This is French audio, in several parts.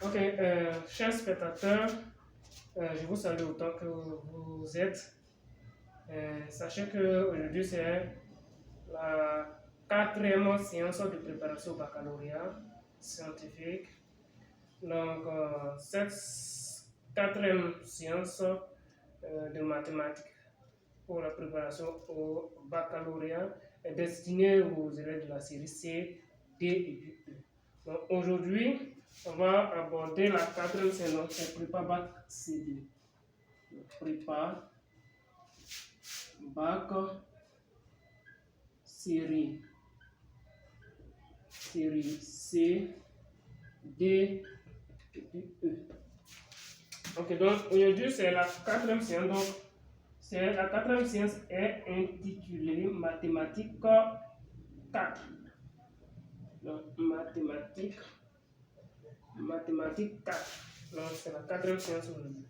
Ok, chers spectateurs, je vous salue autant que vous êtes. Sachez que aujourd'hui c'est la quatrième séance de préparation au baccalauréat scientifique. Donc, cette quatrième séance de mathématiques pour la préparation au baccalauréat est destinée aux élèves de la série C, D et E. Donc aujourd'hui, on va aborder la quatrième séance, c'est prépa bac CD. Prépa bac série C, D et E. Ok, donc aujourd'hui c'est la quatrième séance. Donc, la quatrième séance est intitulée Mathématiques 4. Donc, mathématiques 4. Donc, c'est la quatrième séance aujourd'hui.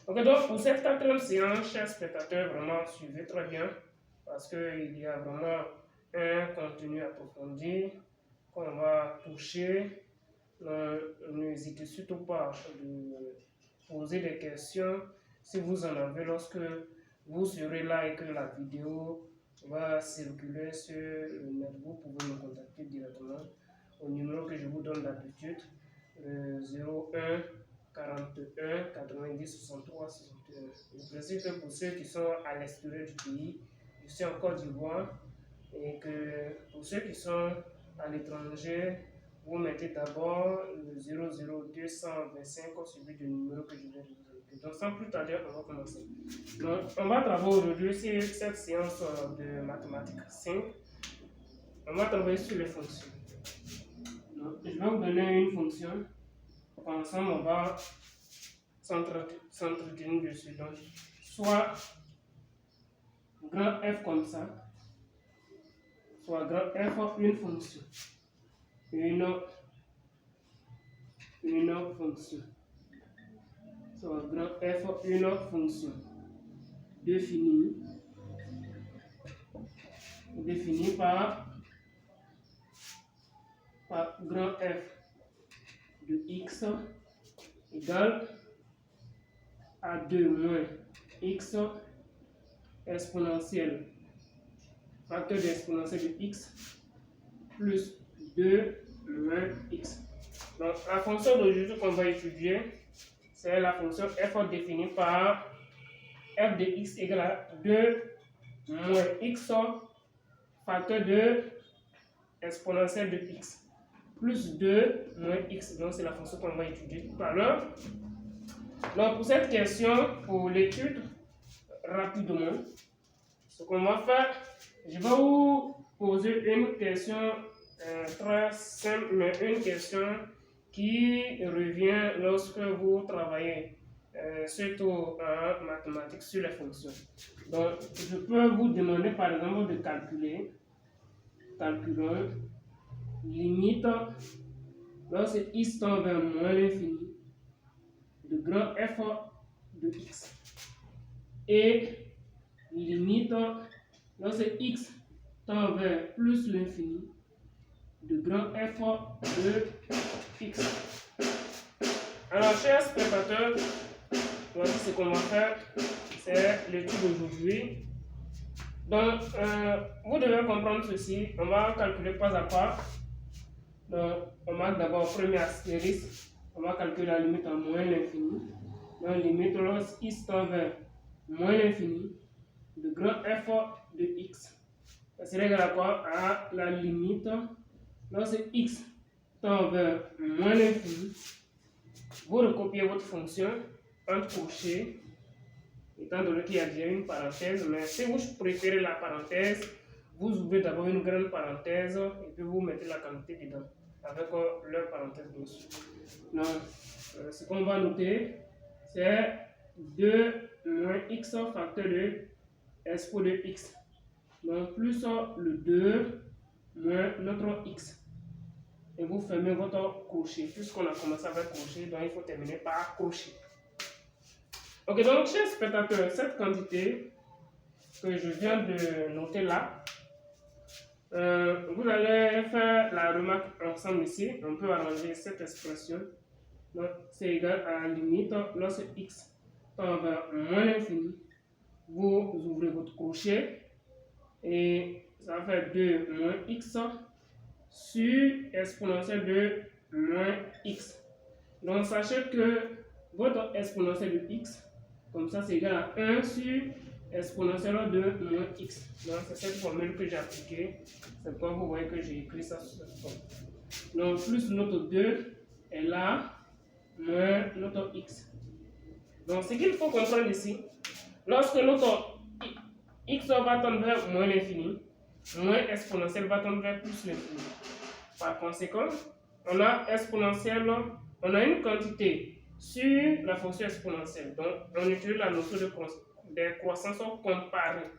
Ok, donc pour cette quatrième séance, chers spectateurs, vraiment suivez très bien parce qu'il y a vraiment un contenu approfondi qu'on va toucher. N'hésitez surtout pas de poser des questions si vous en avez lorsque vous serez là et que la vidéo va circuler sur le net. Vous pouvez me contacter directement au numéro que je vous donne d'habitude, 01 41 90 63 61. Je précise que pour ceux qui sont à l'extérieur du pays, je suis en Côte d'Ivoire, et que pour ceux qui sont à l'étranger, vous mettez d'abord le 00225 suivi du numéro que je viens de vous indiquer. Donc sans plus tarder, on va commencer. Donc, on va travailler aujourd'hui sur cette séance de mathématiques 5. On va travailler sur les fonctions. Donc, je vais vous donner une fonction. Ensemble, on va s'entretenir dessus. Donc, soit grand F comme ça, soit grand F une fonction. Une fonction. Soit grand F une fonction. Définie par grand F de x égale à 2 moins x exponentielle, facteur d'exponentielle de x plus 2 moins x. Donc la fonction d'aujourd'hui qu'on va étudier, c'est la fonction f définie par f de x égale à 2 moins x facteur de exponentielle de x plus 2 moins x. Donc c'est la fonction qu'on va étudier tout à l'heure. Donc pour cette question, pour l'étude, rapidement, ce qu'on va faire, je vais vous poser une question très simple, mais une question qui revient lorsque vous travaillez, surtout en mathématiques, sur les fonctions. Donc, je peux vous demander par exemple de calculer, calculons, limite, lorsque x tend vers moins l'infini, de grand f de x, et limite, lorsque x tend vers plus l'infini, de grand f de x. Alors, chers spectateurs, voici ce qu'on va faire, c'est l'étude d'aujourd'hui. Donc, vous devez comprendre ceci, on va calculer pas à pas. Donc, on marque d'abord premier astérisque, on va calculer la limite à moins l'infini. Donc, limite lorsque x tend vers moins l'infini, de grand f de x. Ça serait égal à quoi? À la limite lorsque x tend vers moins l'infini. Vous recopiez votre fonction entre crochets, étant donné qu'il y a déjà une parenthèse, mais si vous préférez la parenthèse, vous ouvrez d'abord une grande parenthèse et puis vous mettez la quantité dedans avec leur parenthèse dessus. Donc, ce qu'on va noter, c'est 2 moins x facteur de expo de x. Donc, plus le 2 moins notre x. Et vous fermez votre crochet. Puisqu'on a commencé avec crochet, donc il faut terminer par crochet. Ok, donc, chers spectateurs, cette quantité que je viens de noter là, vous allez faire la remarque ensemble ici. On peut arranger cette expression. Donc, c'est égal à la limite lorsque x tend vers moins l'infini. Vous ouvrez votre crochet et ça va faire 2 moins x sur exponentielle de moins x. Donc, sachez que votre exponentielle de x, comme ça, c'est égal à 1 sur exponentielle de moins x. Donc, c'est cette formule que j'ai appliquée. C'est pourquoi vous voyez que j'ai écrit ça sur cette forme. Donc, plus notre 2 est là, moins notre x. Donc, ce qu'il faut comprendre ici, lorsque notre x va tendre vers moins l'infini, moins exponentielle va tendre vers plus l'infini. Par conséquent, on a exponentielle, on a une quantité sur la fonction exponentielle. Donc, on utilise la notion de croissance comparée.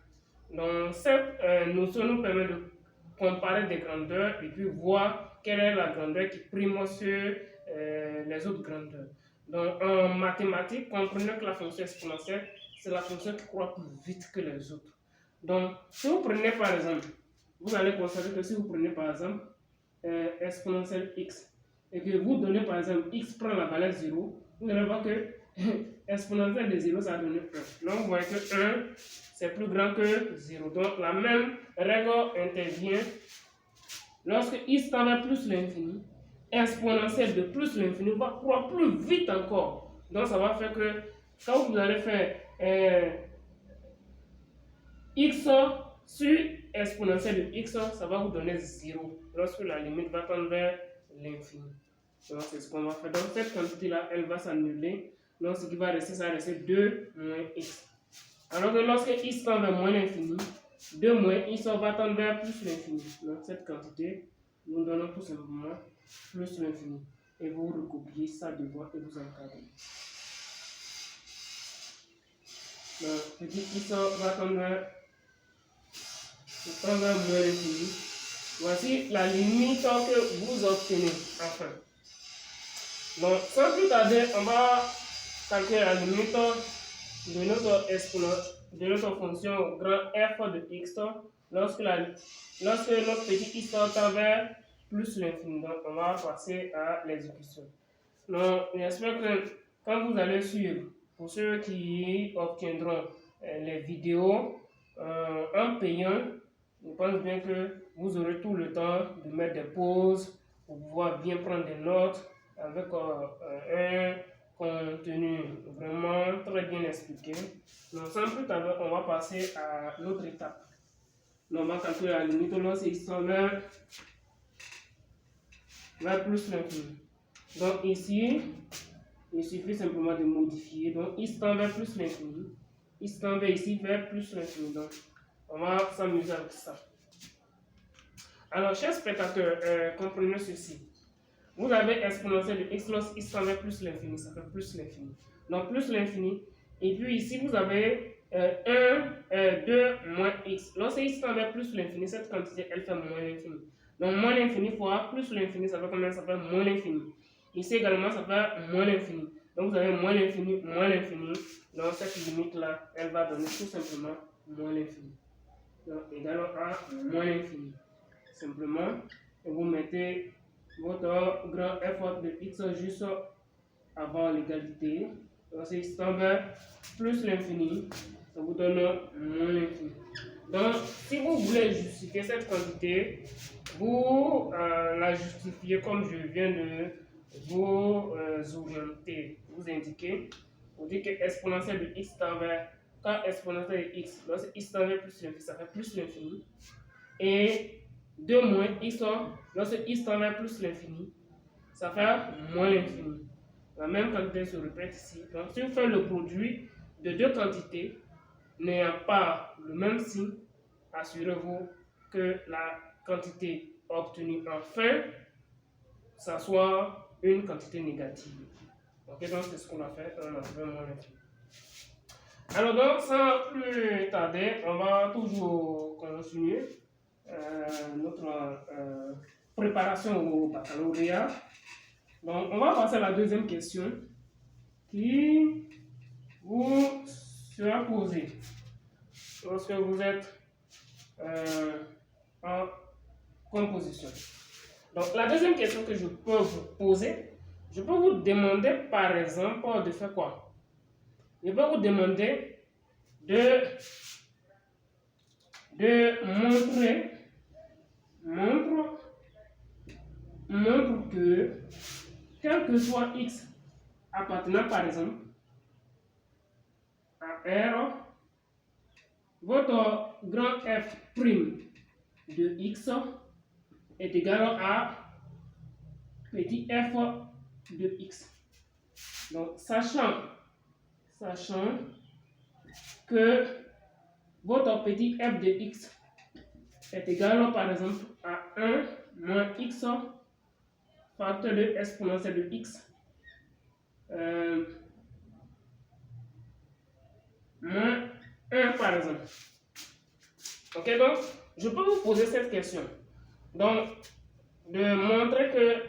Donc, cette notion nous permet de comparer des grandeurs et puis voir quelle est la grandeur qui prime sur les autres grandeurs. Donc, en mathématiques, comprenez que la fonction exponentielle, c'est la fonction qui croît plus vite que les autres. Donc, si vous prenez par exemple, vous allez constater que si vous prenez par exemple exponentielle x et que vous donnez par exemple x prend la valeur 0, vous allez voir que exponentielle de 0 ça va donner 1. Donc, vous voyez que 1 c'est plus grand que 0. Donc, la même règle intervient lorsque x tend vers plus l'infini. Exponentielle de plus l'infini va croître plus vite encore. Donc, ça va faire que quand vous allez faire x sur exponentielle de x, ça va vous donner 0 lorsque la limite va tendre vers l'infini. Donc, c'est ce qu'on va faire. Donc, cette quantité-là, elle va s'annuler. Donc, ce qui va rester, ça va rester 2 moins x. Alors que lorsque x tend vers moins l'infini, 2 moins x va tendre vers plus l'infini. Donc, cette quantité, nous donnons tout simplement plus l'infini. Et vous recopiez ça devant et vous encadrez. Donc, petit x va tendre vers moins l'infini. Voici la limite que vous obtenez. Enfin. Donc, sans plus tarder, on va calculer la limite de notre fonction grand f de x lorsque notre petit x tend vers plus l'infini. Donc, on va passer à l'exécution. Donc, j'espère que quand vous allez suivre, pour ceux qui obtiendront les vidéos en payant, je pense bien que vous aurez tout le temps de mettre des pauses pour pouvoir bien prendre des notes avec un contenu vraiment très bien expliqué. Donc, sans plus tarder, on va passer à l'autre étape. Donc, on va calculer la limite lorsque x tend vers plus l'infini. Donc, ici, il suffit simplement de modifier. Donc, x tend vers plus l'infini. X tend vers ici vers plus l'infini. Donc, on va s'amuser avec ça. Alors, chers spectateurs, comprenez ceci. Vous avez exponentielle de x lorsque x tend vers plus l'infini, ça fait plus l'infini. Donc, plus l'infini. Et puis ici, vous avez 2 moins x. Lorsque x tend vers plus l'infini, cette quantité, elle fait moins l'infini. Donc, moins l'infini fois plus l'infini, ça fait combien? Ça fait moins l'infini. Ici également, ça fait moins l'infini. Donc, vous avez moins l'infini, moins l'infini. Donc, cette limite-là, elle va donner tout simplement moins l'infini. Donc, égal à moins l'infini. Simplement, vous mettez votre grand f de x juste avant l'égalité. Donc, c'est x tend vers plus l'infini, ça vous donne moins l'infini. Donc, si vous voulez justifier cette quantité, vous la justifiez comme je viens de vous orienter, vous indiquer. Vous dites que exponentielle de x tend vers, quand exponentielle de x, lorsque x tend vers plus l'infini, ça fait plus l'infini. Et 2 moins x, lorsque x tend vers plus l'infini, ça fait moins l'infini. La même quantité se répète ici. Donc, si vous faites le produit de deux quantités n'ayant pas le même signe, assurez-vous que la quantité obtenue en fin, ça soit une quantité négative. Ok, donc c'est ce qu'on a fait. On a fait moins l'infini. Alors, donc, sans plus tarder, on va toujours continuer notre préparation au baccalauréat. Donc, on va passer à la deuxième question qui vous sera posée lorsque vous êtes en composition. Donc, la deuxième question que je peux vous poser, je peux vous demander par exemple de faire quoi? Je peux vous demander de montre que quel que soit x appartenant par exemple à R, votre grand F' de x est égal à petit f de x. Donc, sachant que votre petit f de x est égal par exemple à 1 moins x facteur de exponentielle de x moins 1 par exemple. Ok, donc je peux vous poser cette question. Donc, de montrer que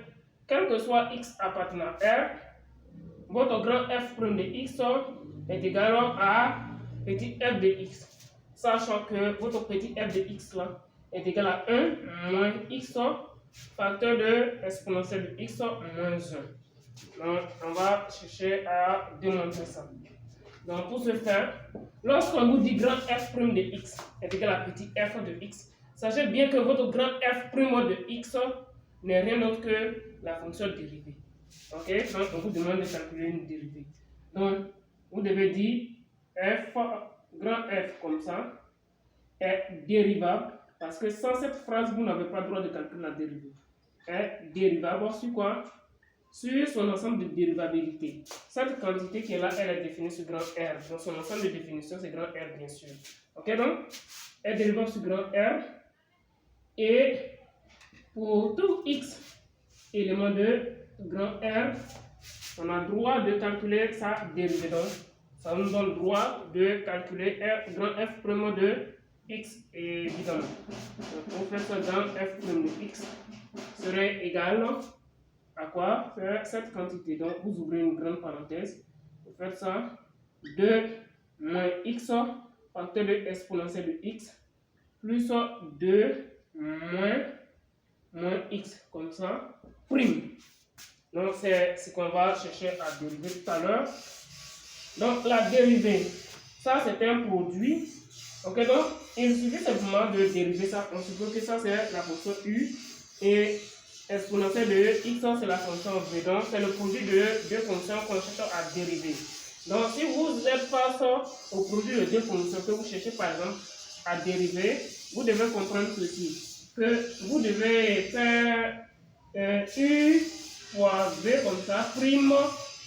quel que soit x appartenant à R, votre grand f' de x est égal à petit f de x. Sachant que votre petit f de x là est égal à 1 moins x facteur de exponentielle de x moins 1. Donc, on va chercher à démontrer ça. Donc, pour ce faire, lorsqu'on vous dit grand f' de x est égal à petit f de x, sachez bien que votre grand f' de x n'est rien d'autre que la fonction dérivée. Ok? Donc, on vous demande de calculer une dérivée. Donc, vous devez dire f, grand F comme ça, est dérivable, parce que sans cette phrase, vous n'avez pas le droit de calculer la dérivée. Est dérivable sur quoi? Sur son ensemble de dérivabilité. Cette quantité qui est là, elle est définie sur grand R. Donc, son ensemble de définition, c'est grand R, bien sûr. Ok, donc, est dérivable sur grand R. Et pour tout x élément de grand R, on a le droit de calculer sa dérivée. Donc, ça nous donne le droit de calculer grand F' de x, évidemment. Donc, pour faire ça, grand F' de x serait égal à quoi? Faire cette quantité. Donc, vous ouvrez une grande parenthèse. Vous faites ça. 2 moins x facteur de exponentielle de x plus 2 moins x, comme ça, prime. Donc, c'est ce qu'on va chercher à dériver tout à l'heure. Donc, la dérivée, ça c'est un produit. Ok, donc, il suffit simplement de dériver ça. On suppose que ça c'est la fonction u et exponentielle de x, c'est la fonction v. Donc, c'est le produit de deux fonctions qu'on cherche à dériver. Donc, si vous êtes face au produit de deux fonctions que vous cherchez par exemple à dériver, vous devez comprendre ceci. Que vous devez faire u fois v comme ça, prime,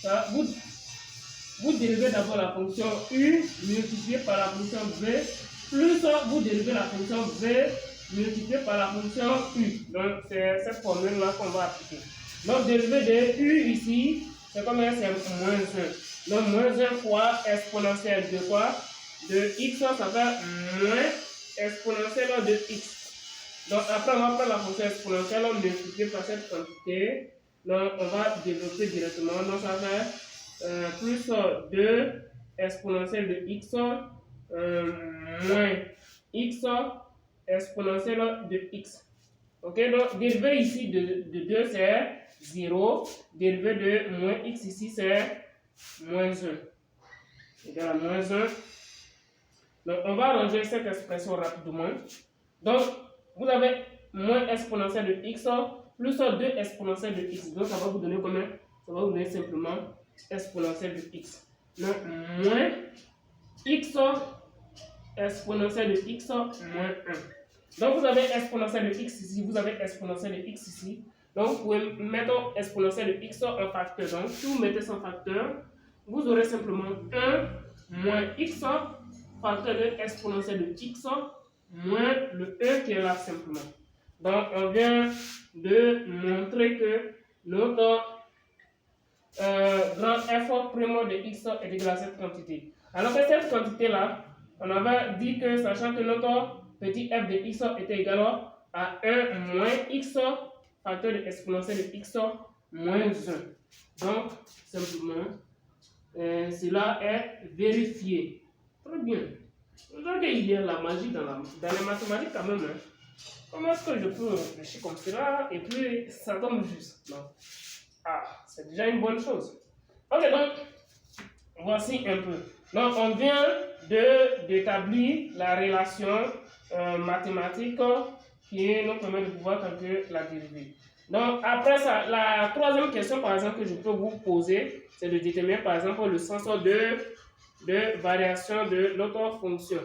ça, vous dérivez d'abord la fonction u multipliée par la fonction v, plus vous dérivez la fonction v multipliée par la fonction u. Donc, c'est cette formule-là qu'on va appliquer. Donc, dérivé de u ici, c'est combien? C'est moins 1. Donc, moins 1 fois exponentielle de quoi? De x, ça fait moins exponentielle de x. Donc, après, on va prendre la fonction exponentielle multipliée par cette quantité. Donc, on va développer directement. Donc, ça fait plus 2 exponentielle de x moins x exponentielle de x. Ok, donc dérivé ici de 2 c'est 0. Dérivé de moins x ici c'est moins 1. Égal à moins 1. Donc, on va arranger cette expression rapidement. Donc, vous avez moins exponentielle de x plus 2 exponentielle de x. Donc, ça va vous donner combien? Ça va vous donner simplement exponentielle de x. Donc, moins x exponentielle de x moins 1. Donc, vous avez exponentielle de x ici, vous avez exponentielle de x ici. Donc, vous pouvez mettre exponentielle de x en facteur. Donc, si vous mettez son facteur, vous aurez simplement 1 moins x facteur de exponentielle de x moins le 1 qui est là simplement. Donc, on vient de montrer que notre grand f' de x est égal à cette quantité. Alors que cette quantité-là, on avait dit que sachant que notre petit f de x était égal à 1 moins x facteur de exponentielle de x moins 1. Donc, simplement, cela est vérifié. Très bien. Donc, il y a la magie dans les mathématiques quand même. Comment est-ce que je peux réfléchir comme cela et puis ça tombe juste? Non. Ah, c'est déjà une bonne chose. Ok, donc, voici un peu. Donc, on vient d'établir la relation mathématique qui nous permet de pouvoir calculer la dérivée. Donc, après ça, la troisième question, par exemple, que je peux vous poser, c'est de déterminer, par exemple, le sens de variation de notre fonction.